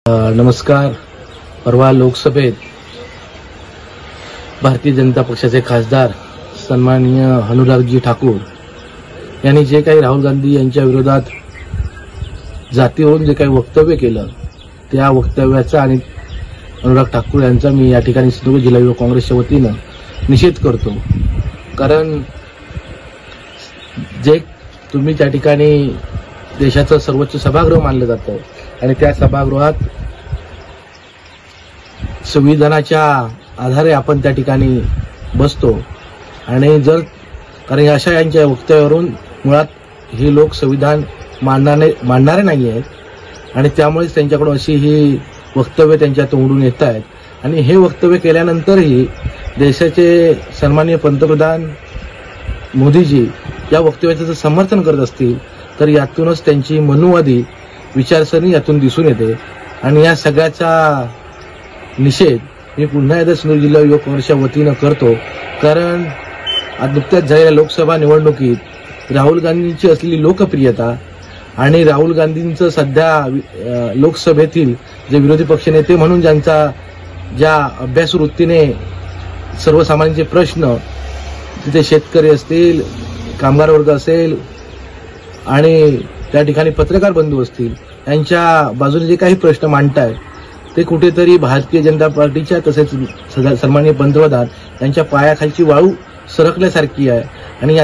नमस्कार. परवा लोकसभेत भारतीय जनता पक्षाचे खासदार सन्माननीय अनुरागजी ठाकूर यांनी जे काही राहुल गांधी यांच्या विरोधात जातीवरून जे काही वक्तव्य केलं त्या वक्तव्याचा आणि अनुराग ठाकूर यांचा मी या ठिकाणी सिंधुदुर्ग जिल्हा युवक काँग्रेसच्या वतीनं निषेध करतो. कारण जे तुम्ही त्या ठिकाणी देशाचं सर्वोच्च सभागृह मानलं जातं आणि त्या सभागृहात संविधानाच्या आधारे आपण त्या ठिकाणी बसतो आणि जर कारण अशा यांच्या वक्तव्यावरून मुळात हे लोक संविधान मानणारे नाही आहेत आणि त्यामुळेच त्यांच्याकडून अशी ही वक्तव्य त्यांच्या तोंडून येत आहेत. आणि हे वक्तव्य केल्यानंतरही देशाचे सन्माननीय पंतप्रधान मोदीजी या वक्तव्याचं जर समर्थन करत असतील तर यातूनच त्यांची मनुवादी विचारसरणी यातून दिसून येते. आणि या सगळ्याचा निषेध मी पुन्हा एकदा सिंधुदुर्ग जिल्हा युवक काँग्रेसच्या वतीनं करतो. कारण नुकत्याच झालेल्या लोकसभा निवडणुकीत राहुल गांधींची असलेली लोकप्रियता आणि राहुल गांधींचं सध्या लोकसभेतील जे विरोधी पक्षनेते म्हणून ज्या अभ्यासू वृत्तीने सर्वसामान्यांचे प्रश्न तिथे शेतकरी असतील, कामगार वर्ग असेल आणि त्या ठिकाणी पत्रकार बंधू असतील यांच्या बाजूने जे काही प्रश्न मांडतायत ते कुठेतरी भारतीय जनता पार्टीच्या तसेच सन्माननीय पंतप्रधान यांच्या पायाखालची वाळू सरकल्यासारखी आहे. आणि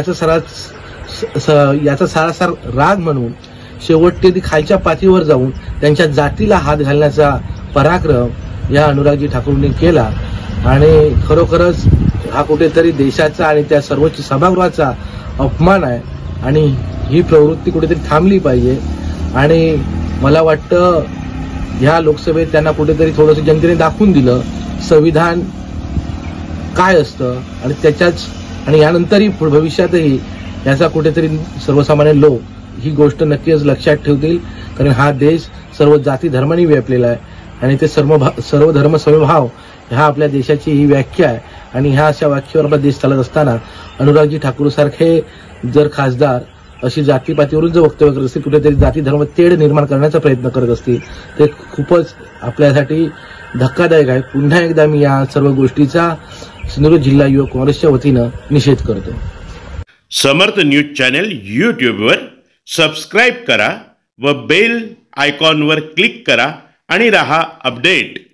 याचा सारासार राग म्हणून शेवटी ती खालच्या पातळीवर जाऊन त्यांच्या जातीला हात घालण्याचा पराक्रम या अनुरागजी ठाकूरने केला. आणि खरोखरच हा कुठेतरी देशाचा आणि त्या सर्वोच्च सभागृहाचा अपमान आहे आणि ही प्रवृत्ती कुठेतरी थांबली पाहिजे. आणि मला वाटतं ह्या लोकसभेत त्यांना कुठेतरी थोडंसं जनतेने दाखवून दिलं संविधान काय असतं आणि त्याच्याच आणि यानंतरही भविष्यातही याचा कुठेतरी सर्वसामान्य लोक ही गोष्ट नक्कीच लक्षात ठेवतील. कारण हा देश सर्व जाती धर्मांनी व्यापलेला आहे आणि ते सर्व धर्म समभाव ह्या आपल्या देशाची ही व्याख्या आहे. आणि ह्या अशा व्याख्येवर आपला देश चालत असताना अनुरागजी ठाकूर सारखे जर खासदार अशी जातीपातीवरून जर वक्तव्य करत असतील, कुठेतरी जाती धर्म तेढ निर्माण करण्याचा प्रयत्न करत असतील ते खूपच आपल्यासाठी धक्कादायक आहे. पुन्हा एकदा मी या सर्व गोष्टीचा सिंधुदुर्ग जिल्हा युवक काँग्रेसच्या वतीनं निषेध करतो. समर्थ न्यूज चॅनल यूट्यूबवर सबस्क्राईब करा व बेल आयकॉनवर क्लिक करा आणि रहा अपडेट.